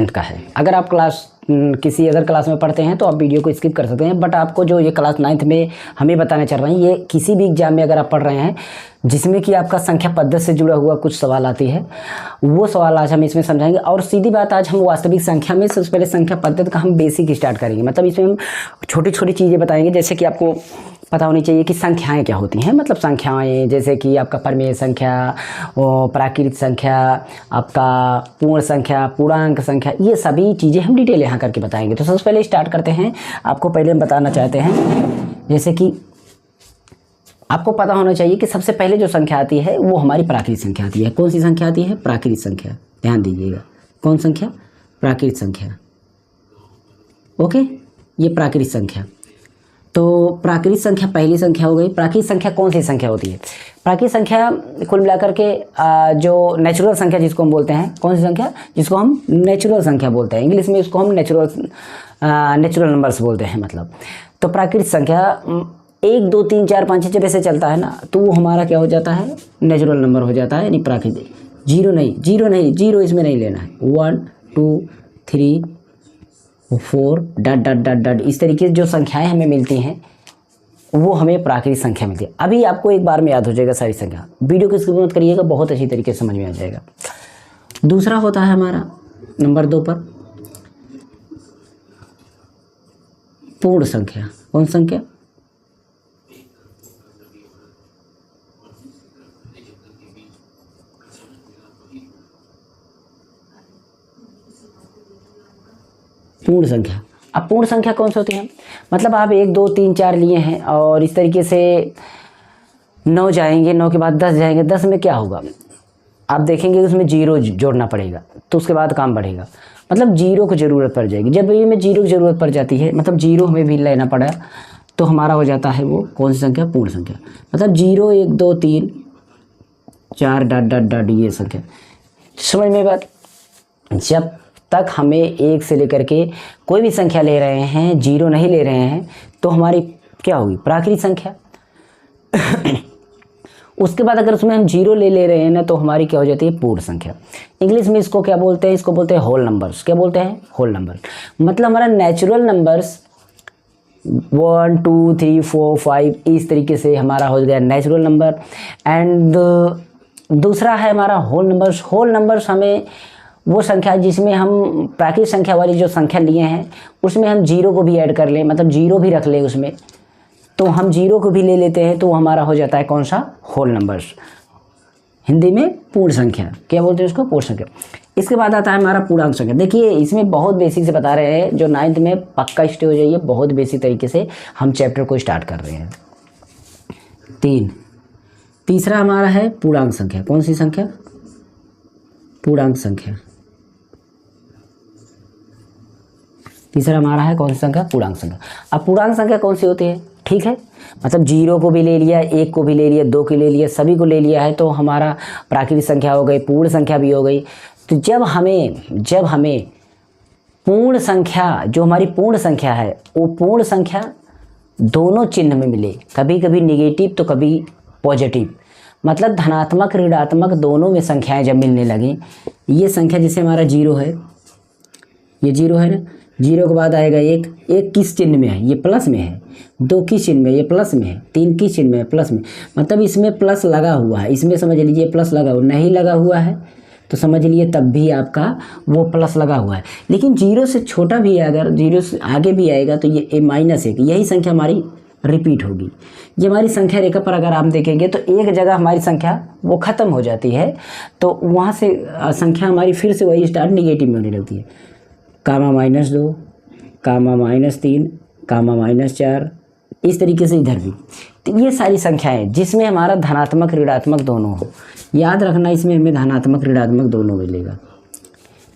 10th का है। अगर आप किसी अदर क्लास में पढ़ते हैं तो आप वीडियो को स्किप कर सकते हैं, बट आपको जो ये क्लास 9th में हमें बताने चल रहे हैं, ये किसी भी एग्जाम में अगर आप पढ़ रहे हैं जिसमें कि आपका संख्या पद्धति से जुड़ा हुआ कुछ सवाल आती है, वो सवाल आज हम इसमें समझाएंगे। और सीधी बात, आज हम वास्तविक संख्या में सबसे पहले संख्या पद्धति का हम बेसिक स्टार्ट करेंगे। मतलब इसमें हम छोटी छोटी चीज़ें बताएंगे, जैसे कि आपको पता होनी चाहिए कि संख्याएं क्या होती हैं। मतलब संख्याएं जैसे कि आपका परिमेय संख्या, प्राकृत संख्या, आपका पूर्ण संख्या, पूर्णांक संख्या, ये सभी चीज़ें हम डिटेल यहाँ करके बताएंगे। तो सबसे पहले स्टार्ट करते हैं। आपको पहले हम बताना चाहते हैं, जैसे कि आपको पता होना चाहिए कि सबसे पहले जो संख्या आती है वो हमारी प्राकृत संख्या आती है। कौन सी संख्या आती है? प्राकृत संख्या। ध्यान दीजिएगा, कौन संख्या? प्राकृत संख्या। ओके, ये प्राकृत संख्या। तो प्राकृत संख्या पहली संख्या हो गई। प्राकृत संख्या कौन सी संख्या होती है? प्राकृत संख्या कुल मिलाकर के जो नेचुरल संख्या जिसको हम बोलते हैं, कौन सी संख्या? जिसको हम नेचुरल संख्या बोलते हैं। इंग्लिश में इसको हम नेचुरल नंबर्स बोलते हैं। मतलब तो प्राकृत संख्या 1 2 3 4 5 6 जब ऐसे चलता है ना, तो वो हमारा क्या हो जाता है? नेचुरल नंबर हो जाता है, यानी प्राकृतिक। जीरो नहीं, जीरो इसमें नहीं लेना है। 1 2 3 4 डॉट डॉट डॉट डॉट, इस तरीके से जो संख्याएं हमें मिलती हैं वो हमें प्राकृतिक संख्या मिलती है। अभी आपको एक बार में याद हो जाएगा सारी संख्या। वीडियो को स्किप मत करिएगा, बहुत अच्छी तरीके से समझ में आ जाएगा। दूसरा होता है हमारा नंबर 2 पर पूर्ण संख्या। कौन संख्या? पूर्ण संख्या। अब पूर्ण संख्या कौन सी होती है? मतलब आप 1 2 3 4 लिए हैं और इस तरीके से 9 जाएंगे, 9 के बाद 10 जाएंगे। 10 में क्या होगा? आप देखेंगे उसमें जीरो जोड़ना पड़ेगा, तो उसके बाद काम बढ़ेगा। मतलब जीरो को ज़रूरत पड़ जाएगी। जब ये में जीरो की ज़रूरत पड़ जाती है, मतलब जीरो हमें भी लेना पड़ा, तो हमारा हो जाता है वो कौन सी संख्या? पूर्ण संख्या। मतलब 0 1 2 3 4 डॉट डॉट डॉट, ये संख्या। समझ में बात? जब तक हमें 1 से लेकर के कोई भी संख्या ले रहे हैं, जीरो नहीं ले रहे हैं, तो हमारी क्या होगी? प्राकृतिक संख्या। उसके बाद अगर उसमें हम जीरो ले रहे हैं ना, तो हमारी क्या हो जाती है? पूर्ण संख्या। इंग्लिश में इसको क्या बोलते हैं? इसको बोलते हैं होल नंबर्स। क्या बोलते हैं? Whole number. मतलब हमारा नेचुरल नंबर्स 1 2 3 4 5 इस तरीके से हमारा हो गया नेचुरल नंबर। एंड दूसरा है हमारा होल नंबर्स। होल नंबर्स हमें वो संख्या जिसमें हम प्राकृतिक संख्या वाली जो संख्या लिए हैं उसमें हम जीरो को भी ऐड कर लें, मतलब जीरो भी रख लें उसमें, तो हम जीरो को भी ले लेते हैं, तो हमारा हो जाता है कौन सा? Whole numbers. हिंदी में पूर्ण संख्या। क्या बोलते हैं उसको? पूर्ण संख्या। इसके बाद आता है हमारा पूर्णांक संख्या। देखिए इसमें बहुत बेसिक से बता रहे हैं, जो 9th में पक्का स्टे हो जाइए, बहुत बेसिक तरीके से हम चैप्टर को स्टार्ट कर रहे हैं। तीसरा हमारा है पूर्णांक संख्या। कौन सी संख्या? पूर्णांक संख्या। तीसरा हमारा है कौन सी संख्या? पूर्णांक संख्या। अब पूर्णांक संख्या कौन सी होती है? ठीक है, मतलब 0 को भी ले लिया, 1 को भी ले लिया, 2 को ले लिया, सभी को ले लिया है, तो हमारा प्राकृतिक संख्या हो गई, पूर्ण संख्या भी हो गई। तो जब हमें पूर्ण संख्या, जो हमारी पूर्ण संख्या है, वो पूर्ण संख्या दोनों चिन्ह में मिले, कभी कभी निगेटिव तो कभी पॉजिटिव, मतलब धनात्मक ऋणात्मक दोनों में संख्याएं जब मिलने लगी, ये संख्या जैसे हमारा 0 है, ये 0 है ना, 0 के बाद आएगा 1, 1 किस चिन्ह में है? ये प्लस में है। 2 किस चिन्ह में? ये प्लस में है। 3 किस चिन्ह में है? प्लस में। मतलब इसमें प्लस लगा हुआ है, इसमें समझ लीजिए प्लस लगा हुआ, नहीं लगा हुआ है तो समझ लिए तब भी आपका वो प्लस लगा हुआ है। लेकिन 0 से छोटा भी है, अगर 0 से आगे भी आएगा तो ये -1, यही संख्या हमारी रिपीट होगी। ये हमारी संख्या रेखा पर अगर आप देखेंगे तो एक जगह हमारी संख्या वो ख़त्म हो जाती है, तो वहाँ से संख्या हमारी फिर से वही स्टार्ट निगेटिव में होने लगती है। कामा -2, कामा -3, कामा -4, इस तरीके से इधर भी। तो ये सारी संख्याएं जिसमें हमारा धनात्मक ऋणात्मक दोनों हो, याद रखना, इसमें हमें धनात्मक ऋणात्मक दोनों मिलेगा,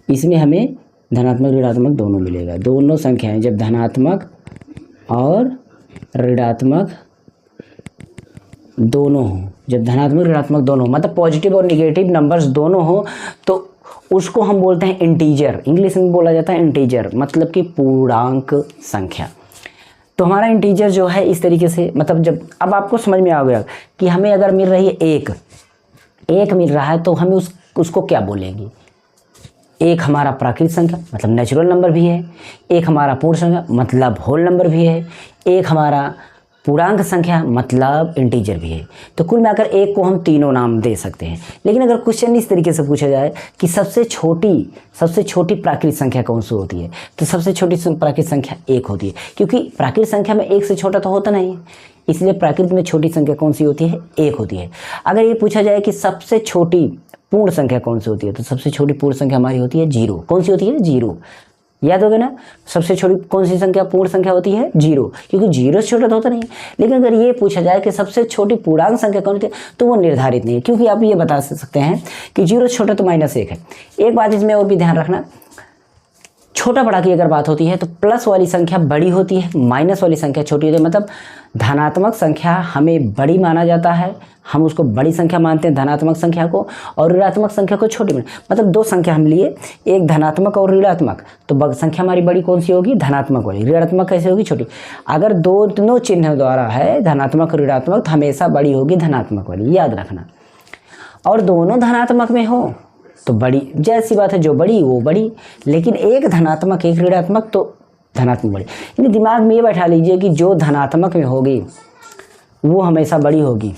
इसमें हमें धनात्मक ऋणात्मक दोनों मिलेगा। दोनों संख्याएं जब धनात्मक और ऋणात्मक दोनों हो, जब धनात्मक ऋणात्मक दोनों, मतलब पॉजिटिव और निगेटिव नंबर्स दोनों हो, तो उसको हम बोलते हैं इंटीजर। इंग्लिश में बोला जाता है इंटीजर, मतलब कि पूर्णांक संख्या। तो हमारा इंटीजर जो है इस तरीके से, मतलब जब अब आपको समझ में आ गया कि हमें अगर मिल रही है एक मिल रहा है, तो हमें उसको क्या बोलेंगे? एक हमारा प्राकृतिक संख्या मतलब नेचुरल नंबर भी है, एक हमारा पूर्ण संख्या मतलब होल नंबर भी है, एक हमारा पूर्णांक संख्या मतलब इंटीजर भी है। तो कुल मिलाकर एक को हम तीनों नाम दे सकते हैं। लेकिन अगर क्वेश्चन इस तरीके से पूछा जाए कि सबसे छोटी प्राकृतिक संख्या कौन सी होती है, तो सबसे छोटी प्राकृतिक संख्या एक होती है, क्योंकि प्राकृतिक संख्या में एक से छोटा तो होता नहीं है, इसलिए प्राकृतिक में छोटी संख्या कौन सी होती है, एक होती है। अगर ये पूछा जाए कि सबसे छोटी पूर्ण संख्या कौन सी होती है, तो सबसे छोटी पूर्ण संख्या हमारी होती है जीरो। कौन सी होती है, जीरो। याद होगा ना, सबसे छोटी कौन सी संख्या पूर्ण संख्या होती है, जीरो, क्योंकि जीरो से छोटा तो होता नहीं। लेकिन अगर ये पूछा जाए कि सबसे छोटी पूर्णांक संख्या कौन सी है, तो वो निर्धारित नहीं है, क्योंकि आप ये बता सकते हैं कि जीरो से छोटा तो -1 है। एक बात इसमें और भी ध्यान रखना, छोटा बड़ा की अगर बात होती है तो प्लस वाली संख्या बड़ी होती है, माइनस वाली संख्या छोटी होती है। मतलब धनात्मक संख्या हमें बड़ी माना जाता है, हम उसको बड़ी संख्या मानते हैं धनात्मक संख्या को, और ऋणात्मक संख्या को छोटी मतलब दो संख्या हम लिए, एक धनात्मक और ऋणात्मक, तो संख्या हमारी बड़ी कौन सी होगी, धनात्मक वाली। ऋणात्मक कैसे होगी, छोटी। अगर दोनों चिन्ह द्वारा है धनात्मक और ऋणात्मक, तो हमेशा बड़ी होगी धनात्मक वाली, याद रखना। और दोनों धनात्मक में हो तो बड़ी, जैसी बात है, जो बड़ी वो बड़ी। लेकिन एक धनात्मक एक ऋणात्मक तो धनात्मक बड़ी। यानी दिमाग में ये बैठा लीजिए कि जो धनात्मक में होगी वो हमेशा बड़ी होगी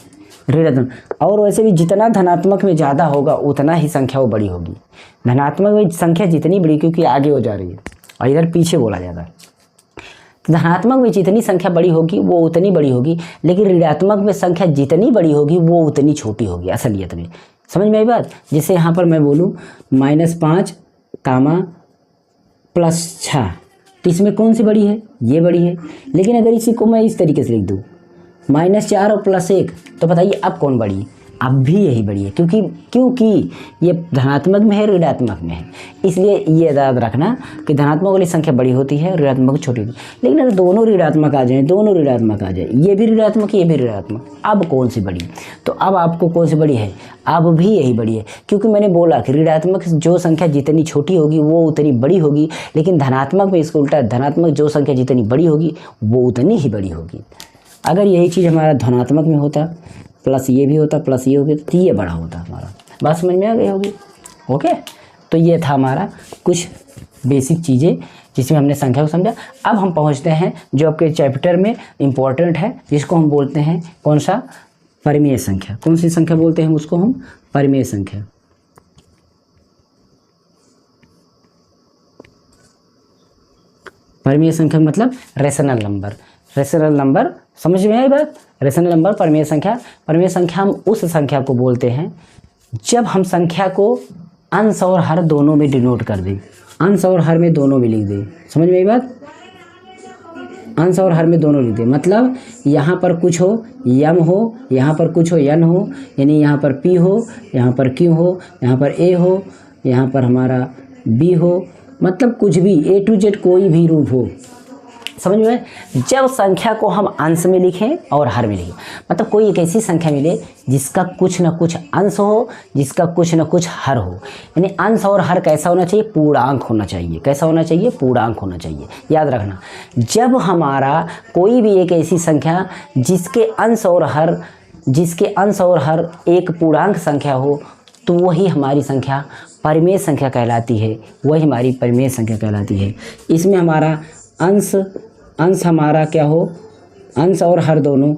ऋणात्मक, और वैसे भी जितना धनात्मक में ज़्यादा होगा उतना ही संख्या वो बड़ी होगी। धनात्मक में संख्या जितनी बड़ी, क्योंकि आगे हो जा रही है और इधर पीछे बोला जाता है, तो धनात्मक में जितनी संख्या बड़ी होगी वो उतनी बड़ी होगी, लेकिन ऋणात्मक में संख्या जितनी बड़ी होगी वो उतनी छोटी होगी असलियत में। समझ में आई बात। जैसे यहाँ पर मैं बोलूँ -5 +6, तो इसमें कौन सी बड़ी है, ये बड़ी है। लेकिन अगर इसी को मैं इस तरीके से लिख दूँ -4 और +1, तो बताइए अब कौन बड़ी है, अब भी यही बड़ी है, क्योंकि ये धनात्मक में है ऋणात्मक में है। इसलिए ये याद रखना कि धनात्मक वाली संख्या बड़ी होती है, ऋणात्मक छोटी होती है। लेकिन अगर दोनों ऋणात्मक आ जाए, ये भी ऋणात्मक ये भी ऋणात्मक, अब कौन सी बड़ी, तो अब आपको कौन सी बड़ी है, अब भी यही बड़ी है, क्योंकि मैंने बोला कि ऋणात्मक जो संख्या जितनी छोटी होगी वो उतनी बड़ी होगी, लेकिन धनात्मक में इसको उल्टा, धनात्मक जो संख्या जितनी बड़ी होगी वो उतनी ही बड़ी होगी। अगर यही चीज़ हमारा धनात्मक में होता, प्लस ये भी होता, प्लस ये हो गया, तो ये बड़ा होता हमारा। बात समझ में आ गई होगी। ओके, तो ये था हमारा कुछ बेसिक चीज़ें जिसमें हमने संख्या को समझा। अब हम पहुंचते हैं जो आपके चैप्टर में इम्पोर्टेंट है, जिसको हम बोलते हैं कौन सा, परिमेय संख्या। कौन सी संख्या बोलते हैं उसको हम, परिमेय संख्या। परिमेय संख्या मतलब रेशनल नंबर। रेशनल नंबर समझ में आई बात। रेशनल नंबर परिमेय संख्या। परिमेय संख्या हम उस संख्या को बोलते हैं जब हम संख्या को अंश और हर दोनों में डिनोट कर दें, अंश और हर में दोनों में लिख दें। समझ में आई बात। अंश और हर में दोनों लिख दें, मतलब यहाँ पर कुछ हो यम हो, यहाँ पर कुछ हो यन हो, यानी यहाँ पर पी हो, यहाँ पर क्यू हो, यहाँ पर ए हो, यहाँ पर हमारा बी हो, मतलब कुछ भी A to Z कोई भी रूप हो। समझ में। जब संख्या को हम अंश में लिखें और हर में लिखें, मतलब कोई एक ऐसी संख्या मिले जिसका कुछ न कुछ अंश हो, जिसका कुछ न कुछ हर हो। यानी अंश और हर कैसा होना चाहिए, पूर्णांक होना चाहिए। कैसा होना चाहिए, पूर्णांक होना चाहिए। याद रखना, जब हमारा कोई भी एक ऐसी संख्या जिसके अंश और हर एक पूर्णांक संख्या हो, तो वही हमारी संख्या परिमेय संख्या कहलाती है। वही हमारी परिमेय संख्या कहलाती है। इसमें हमारा अंश हमारा क्या हो, अंश और हर दोनों,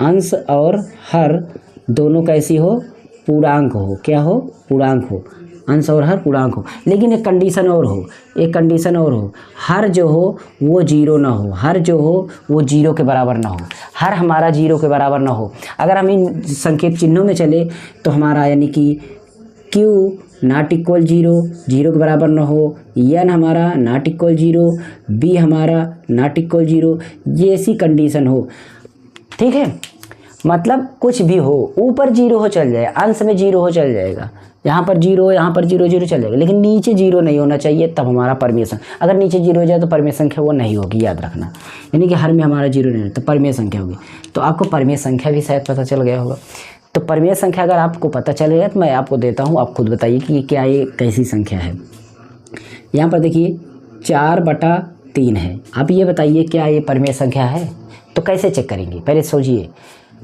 अंश और हर दोनों कैसी हो, पूर्णांक हो। क्या हो, पूर्णांक हो। अंश और हर पूर्णांक हो। लेकिन एक कंडीशन और हो, हर जो हो वो जीरो ना हो, हर जो हो वो जीरो के बराबर ना हो, हर हमारा जीरो के बराबर ना हो। अगर हम इन संकेत चिन्हों में चले तो हमारा यानी कि Q नॉट इक्वल जीरो के बराबर ना हो, एन हमारा नॉट इक्वल जीरो, बी हमारा नॉट इक्वल जीरो, ये ऐसी कंडीशन हो। ठीक है, मतलब कुछ भी हो, ऊपर जीरो हो चल जाए, अंश में जीरो हो चल जाएगा, यहाँ पर जीरो चल जाएगा, लेकिन नीचे जीरो नहीं होना चाहिए, तब हमारा परिमेय संख्या। अगर नीचे जीरो हो जाए तो परिमेय संख्या वो नहीं होगी, याद रखना। यानी कि हर में हमारा जीरो नहीं, तो परिमेय संख्या होगी। तो आपको परिमेय संख्या भी शायद पता चल गया होगा। तो परिमेय संख्या अगर आपको पता चल गया तो मैं आपको देता हूँ, आप खुद बताइए कि क्या ये कैसी संख्या है। यहाँ पर देखिए 4/3 है। आप ये बताइए क्या ये परिमेय संख्या है। तो कैसे चेक करेंगे, पहले सोचिए।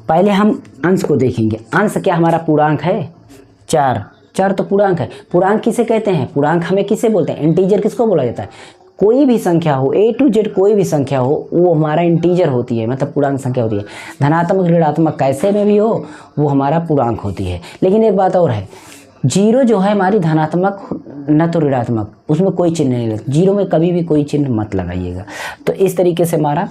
पहले हम अंश को देखेंगे। अंश क्या हमारा पूर्णांक है, 4 4 तो पूर्णांक है। पूर्णांक किसे कहते हैं? पूर्णांक हमें किसे बोलते हैं? इंटीजर किसको बोला जाता है? कोई भी संख्या हो, A to Z कोई भी संख्या हो, वो हमारा इंटीजर होती है, मतलब पूर्णांक संख्या होती है। धनात्मक ऋणात्मक कैसे में भी हो, वो हमारा पूर्णांक होती है। लेकिन एक बात और है, जीरो जो है हमारी धनात्मक न तो ऋणात्मक, उसमें कोई चिन्ह नहीं लगता। जीरो में कभी भी कोई चिन्ह मत लगाइएगा। तो इस तरीके से हमारा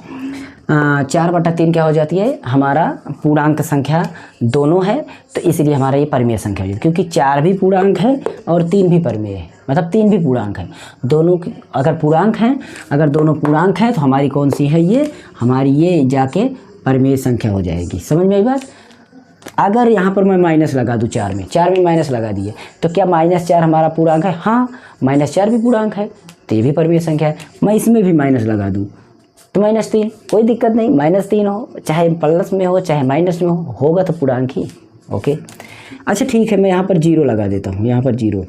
4/3 क्या हो जाती है? हमारा पूर्णांक संख्या दोनों है, तो इसलिए हमारा ये परिमेय संख्या हो जाती है, क्योंकि 4 भी पूर्णांक है और 3 भी परिमेय है, मतलब 3 भी पूर्णांक है। दोनों अगर पूर्णांक हैं, अगर दोनों पूर्णांक हैं तो हमारी कौन सी है? ये हमारी ये जाके परिमेय संख्या हो जाएगी। समझ में आई बात? अगर यहाँ पर मैं माइनस लगा दूँ 4 में माइनस लगा दिए, तो क्या -4 हमारा पूर्णांक है? हाँ, -4 भी पूर्णांक है, तो ये भी परिमेय संख्या है। मैं इसमें भी माइनस लगा दूँ तो -3, कोई दिक्कत नहीं, -3 हो, चाहे प्लस में हो चाहे माइनस में हो, होगा तो पूर्णांक ही। ओके, अच्छा ठीक है, मैं यहाँ पर 0 लगा देता हूँ, यहाँ पर 0,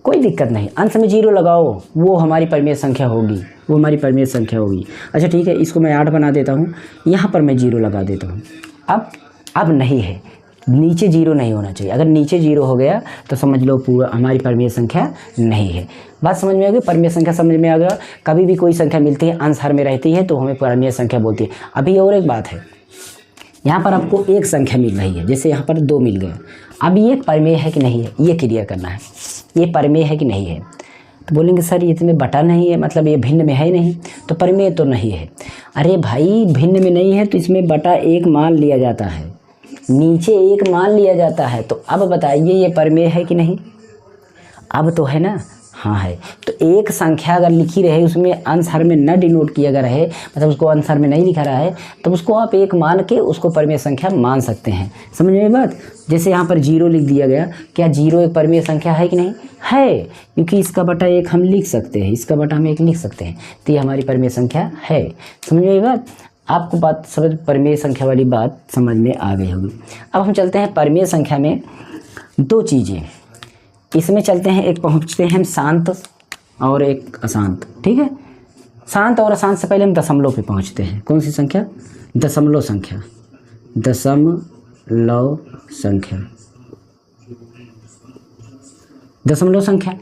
कोई दिक्कत नहीं, अंश में 0 लगाओ, वो हमारी परिमेय संख्या होगी, वो हमारी परिमेय संख्या होगी। अच्छा ठीक है, इसको मैं 8 बना देता हूँ, यहाँ पर मैं 0 लगा देता हूँ। अब नहीं है, नीचे 0 नहीं होना चाहिए। अगर नीचे 0 हो गया तो समझ लो पूरा हमारी परिमेय संख्या नहीं है। बात समझ में आ गई? परिमेय संख्या समझ में आ गया। कभी भी कोई संख्या मिलती है, अंश हर में रहती है, तो हमें परिमेय संख्या बोलती है। अभी और एक बात है, यहाँ पर आपको एक संख्या मिल रही है, जैसे यहाँ पर 2 मिल गए। अब ये परिमेय है कि नहीं है, ये क्लियर करना है, ये परिमेय है कि नहीं है। तो बोलेंगे सर ये इसमें बटा नहीं है, मतलब ये भिन्न में है ही नहीं, तो परिमेय तो नहीं है। अरे भाई, भिन्न में नहीं है तो इसमें बटा 1 मान लिया जाता है, नीचे 1 मान लिया जाता है। तो अब बताइए ये परिमेय है कि नहीं? अब तो है ना? हाँ है। तो एक संख्या अगर लिखी रहे, उसमें अंश हर में न डिनोट किया गया रहे, मतलब उसको अंश हर में नहीं लिखा रहा है, तो उसको आप 1 मान के उसको परिमेय संख्या मान सकते हैं। समझ में बात? जैसे यहाँ पर 0 लिख दिया गया, क्या 0 एक परिमेय संख्या है कि नहीं? है, क्योंकि इसका बटा 1 हम लिख सकते हैं, इसका बटा हम 1 लिख सकते हैं, तो ये हमारी परिमेय संख्या है। समझ में बात? आपको बात समझ, परिमेय संख्या वाली बात समझ में आ गई होगी। अब हम चलते हैं परिमेय संख्या में 2 चीज़ें इसमें चलते हैं, एक पहुंचते हैं हम शांत और एक अशांत। ठीक है, शांत और अशांत से पहले हम दशमलव पे पहुंचते हैं। कौन सी संख्या? दशमलव संख्या। दशमलव संख्या, दशमलव संख्या।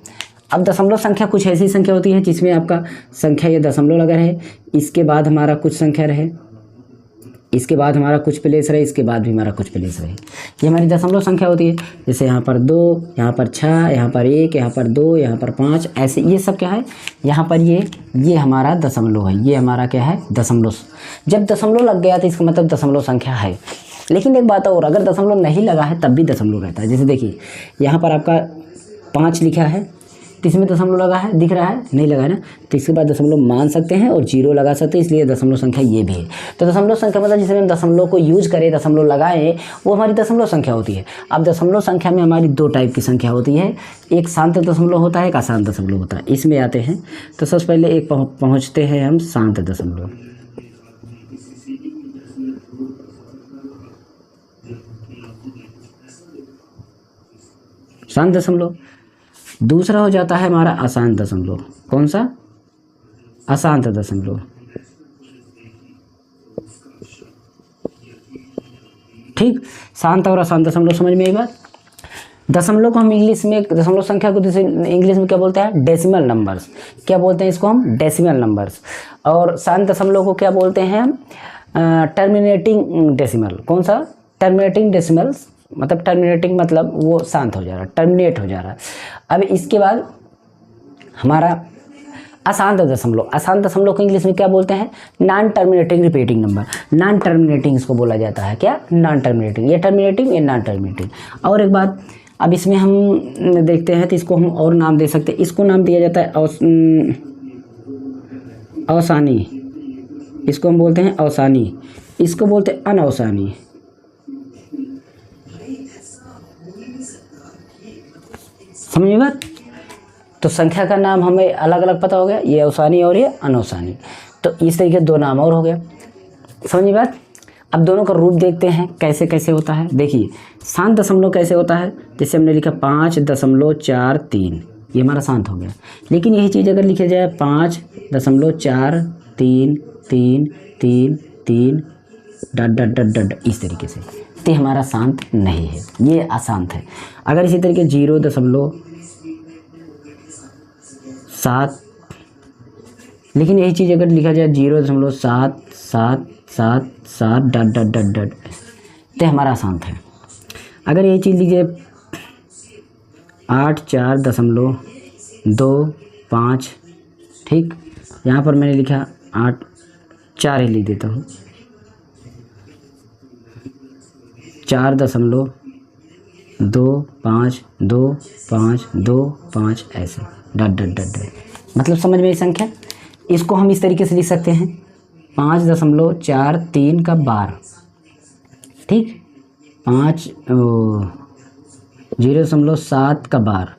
अब दशमलव संख्या कुछ ऐसी संख्या होती है जिसमें आपका संख्या ये दशमलव लगा रहे, इसके बाद हमारा कुछ संख्या रहे, इसके बाद हमारा कुछ प्लेस रहे, इसके बाद भी हमारा कुछ प्लेस रहे, ये हमारी दशमलव संख्या होती है। जैसे यहाँ पर 2, यहाँ पर 6, यहाँ पर 1, यहाँ पर 2, यहाँ पर 5, ऐसे ये सब क्या है? यहाँ पर ये हमारा दशमलव है, ये हमारा क्या है? दशमलव। जब दशमलव लग गया तो इसका मतलब दशमलव संख्या है। लेकिन एक बात और, अगर दशमलव नहीं लगा है तब भी दशमलव रहता है। जैसे देखिए यहाँ पर आपका 5 लिखा है, तो इसमें दशमलव लगा है, दिख रहा है? नहीं लगा है ना, तो इसके बाद दशमलव मान सकते हैं और 0 लगा सकते हैं, इसलिए दशमलव संख्या ये भी है। तो दशमलव संख्या मतलब जिसमें हम दशमलव को यूज करें, दशमलव लगाएं, वो हमारी दशमलव संख्या होती है। अब दशमलव संख्या में हमारी 2 टाइप की संख्या होती है, एक शांत दशमलव होता है, एक अशांत दशमलव होता है। इसमें आते हैं तो सबसे पहले एक पहुँचते हैं हम शांत दशमलव। शांत दशमलव। दूसरा हो जाता है हमारा अशांत दशमलव। कौन सा? अशांत दशमलव। ठीक, शांत और अशांत दशमलव समझ में आई बात? दशमलव को हम इंग्लिश में, दशमलव संख्या को इंग्लिश में क्या बोलते हैं? Decimal numbers. क्या बोलते हैं इसको हम? Decimal numbers. और शांत दशमलव को क्या बोलते हैं हम? Terminating decimal. कौन सा? टर्मिनेटिंग डेसिमल्स, मतलब टर्मिनेटिंग मतलब वो शांत हो जा रहा है, टर्मिनेट हो जा रहा है। अब इसके बाद हमारा अशांत दशमलव। अशांत दशमलव को इंग्लिश में क्या बोलते हैं? Non terminating repeating number. Non terminating इसको बोला जाता है। क्या? Non terminating. ये टर्मिनेटिंग, ये नॉन टर्मिनेटिंग। और एक बात, अब इसमें हम देखते हैं तो इसको हम और नाम दे सकते हैं। इसको नाम दिया जाता है अवसानी, इसको हम बोलते हैं अवसानी, इसको बोलते हैं अनवसानी। समझिए बात? तो संख्या का नाम हमें अलग अलग पता हो गया, ये अवसानी और ये अनवसानी। तो इस तरीके 2 नाम और हो गया। समझिए बात? अब दोनों का रूप देखते हैं कैसे कैसे होता है। देखिए शांत दशमलव कैसे होता है, जैसे हमने लिखा 5.43, ये हमारा शांत हो गया। लेकिन यही चीज़ अगर लिखी जाए 5.433333 डट डट डट डट इस तरीके से, तो हमारा शांत नहीं है, ये अशांत है। अगर इसी तरीके 0.7, लेकिन यही चीज़ अगर लिखा जाए 0.7777 डट डट डट डट तो हमारा अशांत है। अगर यही चीज़ लीजिए 84.25, ठीक, यहाँ पर मैंने लिखा 4 ही लिख देता हूँ, 4.2525 ऐसे डट डट डट डट, मतलब समझ में ये संख्या। इसको हम इस तरीके से लिख सकते हैं 5.43 का बार, ठीक, 0.7 का बार,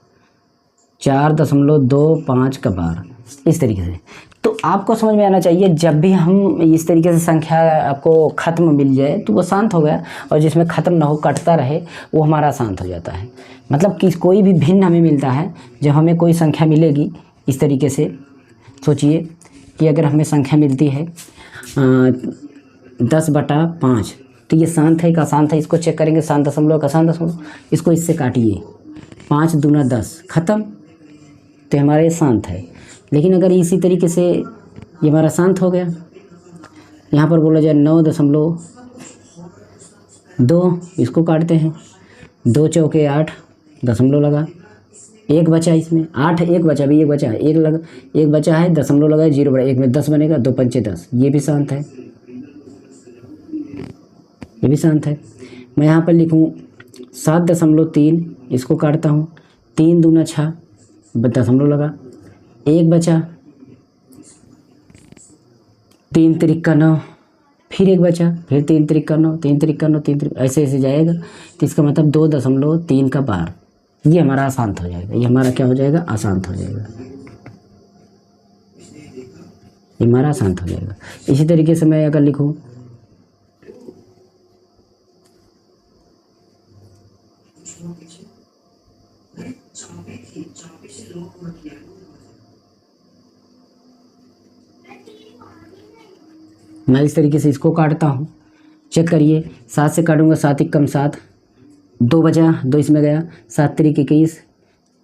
4.25 का बार, इस तरीके से। तो आपको समझ में आना चाहिए जब भी हम इस तरीके से संख्या आपको ख़त्म मिल जाए तो वो शांत हो गया, और जिसमें ख़त्म ना हो कटता रहे वो हमारा शांत हो जाता है। मतलब कि कोई भी भिन्न हमें मिलता है, जब हमें कोई संख्या मिलेगी इस तरीके से सोचिए कि अगर हमें संख्या मिलती है 10/5, तो ये शांत है कि अशांत है, इसको चेक करेंगे, शांत दशमलव का अशांत दशमलव, इसको इससे काटिए, 5 दूना 10 ख़त्म, तो हमारा ये शांत है। लेकिन अगर इसी तरीके से ये हमारा शांत हो गया, यहाँ पर बोला जाए 9.2, इसको काटते हैं, 2 चौके 8 दशमलव लगा, 1 बचा इसमें, 8 1 बचा, भी 1 बचा है, 1 बचा है, दशमलव लगा, 0 बड़ा 1 में 10 बनेगा, 2 पंचे 10, ये भी शांत है, ये भी शांत है। मैं यहाँ पर लिखूँ 7.3, इसको काटता हूँ, 3 दूना 6 दशमलव लगा, 1 बचा, 3 तिरिक्का 9, फिर 1 बचा, फिर 3 तिरिक्का 9, 3 तिरिक्का 9, 3 तिरिक्का, ऐसे ऐसे जाएगा। तो इसका मतलब 2.3 का बार, ये हमारा अशांत हो जाएगा, ये हमारा क्या हो जाएगा, अशांत हो जाएगा, ये हमारा अशांत हो जाएगा। इसी तरीके से मैं अगर लिखूँ 9, इस तरीके से इसको काटता हूँ, चेक करिए, 7 से काटूंगा, 7 1 कम 7, 2 बचा, 2 इसमें गया, 7 3 21,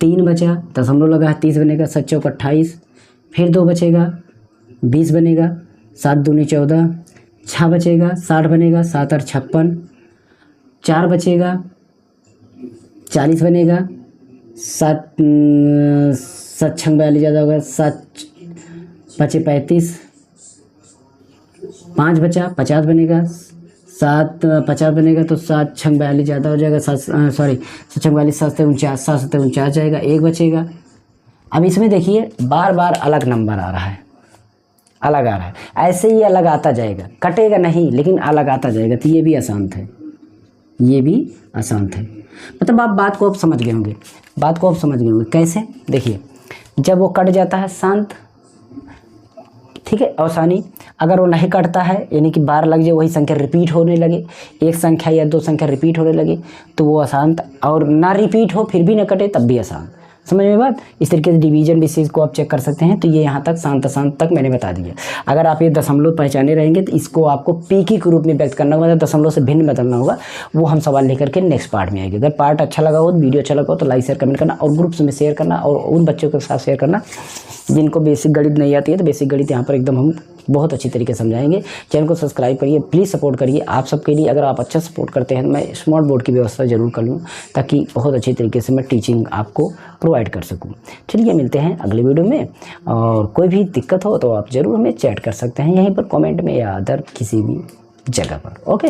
3 बचा, दशमलव लगा, 30 बनेगा, 7 चौक 28, फिर 2 बचेगा, 20 बनेगा, 7 दूनी 14, 6 बचेगा, 60 बनेगा, 7 8 56, 4 बचेगा, 40 बनेगा, 7 7 6 42 ज़्यादा होगा, 7 5 35, 5 बचा, 50 बनेगा, 7 50 बनेगा, तो 7 6 42 ज़्यादा हो जाएगा, 7 6 42, 7 49, 7 49 जाएगा, 1 बचेगा। अब इसमें देखिए बार बार अलग नंबर आ रहा है, अलग आ रहा है, ऐसे ही अलग आता जाएगा, कटेगा नहीं लेकिन अलग आता जाएगा, तो ये भी अशांत है, ये भी अशांत है। मतलब आप बात को अब समझ गए होंगे, बात को अब समझ गए होंगे कैसे। देखिए जब वो कट जाता है शांत, ठीक है, अवसानी। अगर वो नहीं कटता है यानी कि बार लग जाए, वही संख्या रिपीट होने लगे, एक संख्या या 2 संख्या रिपीट होने लगे, तो वो अशांत, और ना रिपीट हो फिर भी ना कटे तब भी अशांत। समझ में बात। इस तरीके से डिवीजन बेसिस को आप चेक कर सकते हैं। तो ये यहाँ तक शांत अशांत तक मैंने बता दिया। अगर आप ये दशमलव पहचाने रहेंगे तो इसको आपको पीकी के रूप में व्यक्त करना होगा, दशमलव से भिन्न बदलना होगा। वो हम सवाल लेकर के नेक्स्ट पार्ट में आएंगे। अगर पार्ट अच्छा लगा हो, वीडियो अच्छा लगा हो तो लाइक शेयर कमेंट करना और ग्रुप्स में शेयर करना और उन बच्चों के साथ शेयर करना जिनको बेसिक गणित नहीं आती है। तो बेसिक गणित यहाँ पर एकदम हम बहुत अच्छी तरीके से समझाएंगे। चैनल को सब्सक्राइब करिए, प्लीज़ सपोर्ट करिए। आप सबके लिए अगर आप अच्छा सपोर्ट करते हैं तो मैं स्मार्ट बोर्ड की व्यवस्था जरूर कर लूँ ताकि बहुत अच्छी तरीके से मैं टीचिंग आपको प्रोवाइड कर सकूँ। चलिए मिलते हैं अगले वीडियो में, और कोई भी दिक्कत हो तो आप ज़रूर हमें चैट कर सकते हैं यहीं पर कमेंट में या अदर किसी भी जगह पर। ओके।